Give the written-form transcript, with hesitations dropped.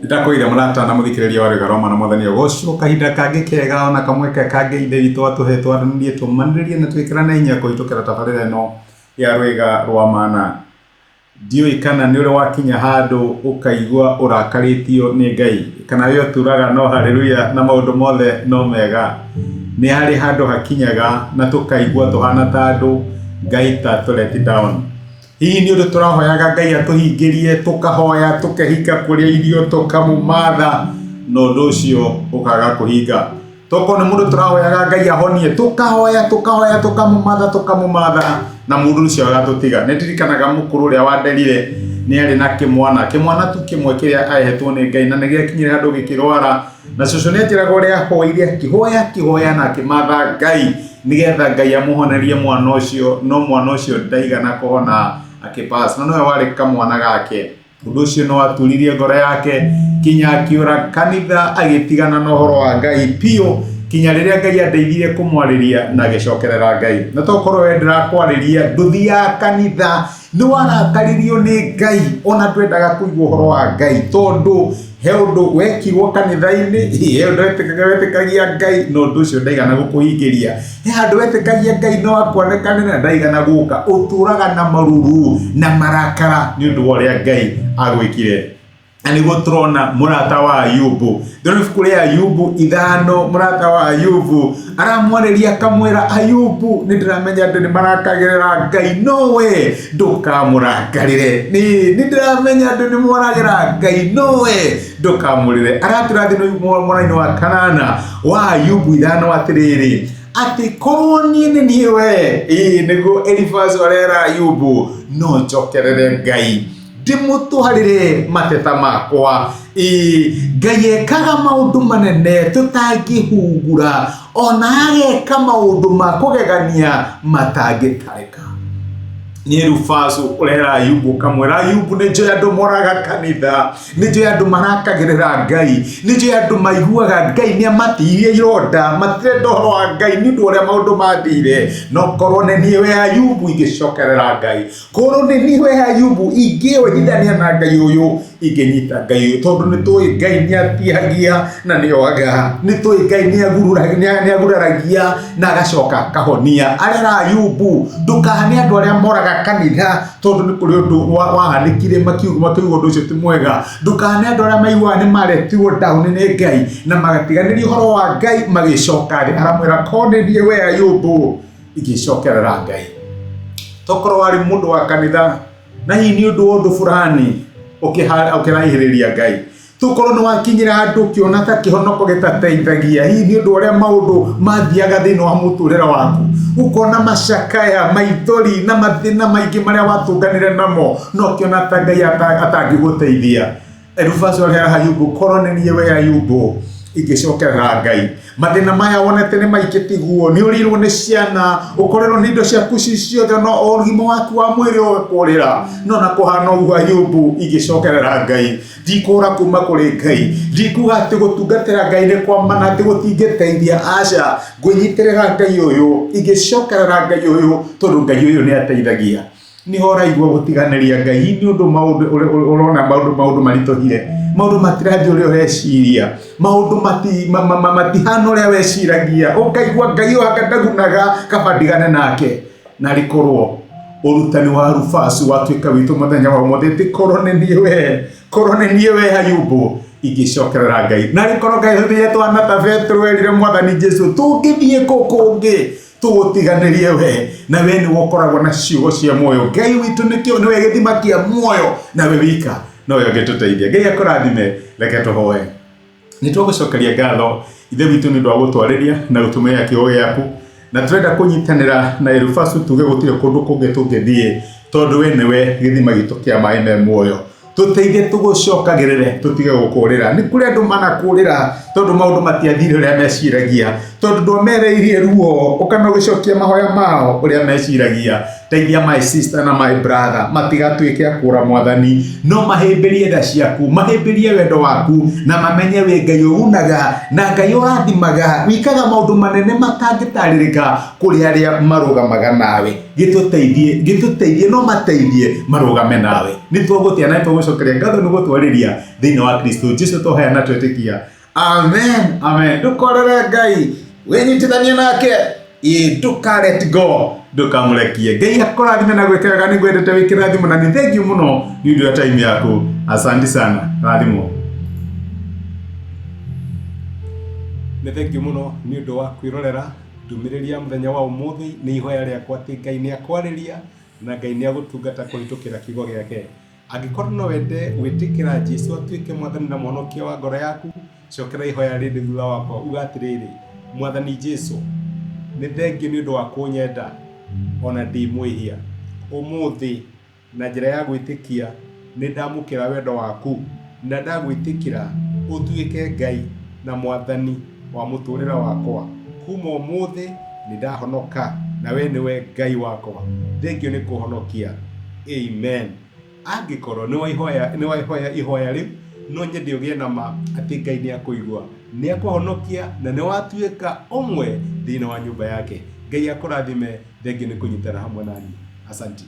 Ndakwira murata na muthikiriria wa Roma na mwathani Ogosho kahinda kangi kega ona kamweke kangi inde witu atuhetwo aranirie tumaniririe na twikirana inya kuhitukira tabarira no ya rwega rwa mana dio ikana ni uri wakinya handu ukaigwa urakaritio ni Ngai kana yo turaga no haleluya na maundu mothe no mega ni hari handu hakinyaga na tukaigwa tuhana tandu Ngai ta let down. Hii ni undu turahoyaga Ngai atuhingirie tukahoya tukehinga kuria irio tukamumatha no nducio ukaga kuhinga toko ni mundu turahoyaga Ngai ahonie tukahoya tukamumatha na mundu ucio agatutiga nitirikanaga mukuru ria wanderire ni ari na kimwana tu kimwe kiria ahetwo ni Ngai na nigikinyire handu gikirwara na cucu netiraga uria hoirie kihoya na kimatha Ngai nigetha Ngai amuhonerie mwana ucio no mwana ucio ndaigana kuhona akipass na no wari kamwana gake undu ucio no aturirie ngoro yake kinya akiura kanitha agitigana na horo wa Ngai pio kinya riria Ngai andeithirie kumwariria na gicokerera Ngai na tokorwo wendera kwariria nduthi ya kanitha ni warakaririo ni Ngai ona twendaga kuigwa horo wa Ngai tondu he undu wekirwo kanitha-ini he undu wetikagia Ngai no undu ucio ndaigana gukuhingiria he andu wetikagia Ngai no akwonekane na ndaigana guka uturaga na maruru na marakara ni undu wa uria Ngai agwikire ani gotrona murata wa Ayubu ndoni fukuri ya Ayubu ithano murata wa Ayubu aramwariria kamwira Ayubu nindiramenya andu ni marakagirira Ngai nowe ndukamurakarire ni nindiramenya andu ni moragira Ngai nowe ndukamurire aratirathi no mwana wa Kanana wa Ayubu ithano atiriri ati koroni niwe nigo Elifazu arera Ayubu no njokerere Ngai ndimutuharire mateta makwa Ngai ekaga maundu manene tutangihungura ona ageka maundu makugegania matangitarika ni Elifazu urera Ayubu kamwira Ayubu ni njoya andu moraga kanitha ni njoya andu marakagirira Ngai ni njoya andu maiguaga Ngai ni amatirie ironda matirenda horo wa Ngai ni ndu uria maundu mathire no korwo ni niwe Ayubu igicokerera Ngai korwo ni niwe Ayubu ingiwithania na Ngai uyu inginyita Ngai uyu tondu ni tui Ngai ni atihagia na ni oaga ni tui Ngai ni aguraragia na agacoka kahonia arera Ayubu ndukahane andu aria moraga kanitha tondu ni kuri undu wahanikire makiugo undu ucio ti mwega ndukane andu aria maigua ni maretirwo down ni Ngai na magatiganirio horo wa Ngai magicoka ri aramwira konenie we Ayubu igicokerera Ngai tokorwo wari mundu wa kanitha na hii ni undu fulani ukirahiriria Ngai tukorwo ni wakinyira handu kiona ta kihonoko gitateithagia hii ni undu uria maundu mathiaga thini wa muturira waku ukona macakaya maithori na mathina maingi maria watunganire namo no kiona ta Ngai atangiguteithia Elifazu arera Ayubu korwo ni we Ayubu igicokerera Ngai mathina maya wonete ni maikitiguo ni urirwo ni ciana ukorerwo ni indo ciaku ciothe no urigimo waku wa mwiri ukurira no na kuhana ugu Ayubu igicokerera Ngai ndikura kuma kuri Ngai ndikuga ati gutungatira Ngai ni kwa mana ati gutingiteithia aca ngwinyitirira Ngai uyu igicokerera Ngai uyu tondu Ngai uyu ni ateithagia ni hora igwa gutiganiria Ngai ni undu maundu urona maundu maritohire maundu matirathi uria ureciria maundu matihana uria weciragia ukaigua Ngai wakadagunaga kabandigane nake na rikorwo urutani wa Elifazu watuika witu muthenya wa mothe ti korone niwe Ayubu igicokerera Ngai na rikorwo Ngai thie twana ta Petro erire mwathani Jesu tungithie kukungi tugutiganirie we na we ni wokoragwo na ciugo cia moyo Ngai witu nikio ni we githima kia moyo na we wika no yo getuteithia Ngai akurathime reke tuhoe ni tugucokeria ngatho ithe witu ni ndwa gutwariria na gutumia kiugo giaku na turenda kunyitanira na Elifazu tuge gutire kundu kungi tungithie tondu we niwe githima gitu kia mai me moyo tuteithie tugucokagirire tutige gukurira ni kuri andu manakurira tondu maundu matiathire uria meciragia tondu ndwamereirie ruo ukana gucokia mahoya mao uria meciragia Teithia my sister na my brother matigatuike akura Mwathani, no mahimbirie tha ciaku, mahimbirie wendo waku, na mamenye we Ngai unaga na Ngai urathimaga, wikaga maundu manene matangitaririka kuri aria marugamaga nawe. Gituteithie no mateithie marugame nawe. Nitwogutia na twogucokeria ngatho ni gutwariria thiini wa Kristo Jesu toheana twetikia. Amen, amen. Dukorere Ngai wenyitithanie nake duka let go, ndukamurekie. Ngai akurathime na gwikega ni gwendete wikirathimo, na ni thank you muno ni ndio time yako. Asante sana rathimo. Ni thank you muno ni ndio wa kwirorera ndumiriria muthenya wa umuthi. Ni ihoya riakwa ati Ngai ni akwariria na Ngai ni agutungata kuhitukira kiugo giake. Angikorwo no wende gwitikira Jesu atuike Mwathani na mwonokia wa ngoro yaku, cokera ihoya rindi thutha wakwa ugatiriri: Mwathani Jesu, ni thengiũ nĩ ũndũ wa kũnyenda ona ndĩ mwĩhia. Ũmũthĩ na njĩra ya gwĩtĩkia nĩ ndamũkĩra wendo waku na ndagwĩtĩkĩra ũtuĩke Ngai na Mwathani wa mũtũrĩre wakwa. Kuma ũmũthĩ nĩ ndahonoka na we nĩwe Ngai wakwa. Thengiũ nĩ kũhonokia. Amen. Angĩkorwo nĩ waihoya ihoya rĩu, no nyende ũgĩe na ma atĩ Ngai nĩ akũigua, nĩ akũhonokia na nĩ watuĩka ũmwe thĩinĩ wa nyũmba yake. Ngai akũrathime. Thengiũ nĩ kũnyitana hamwe nani. Asante.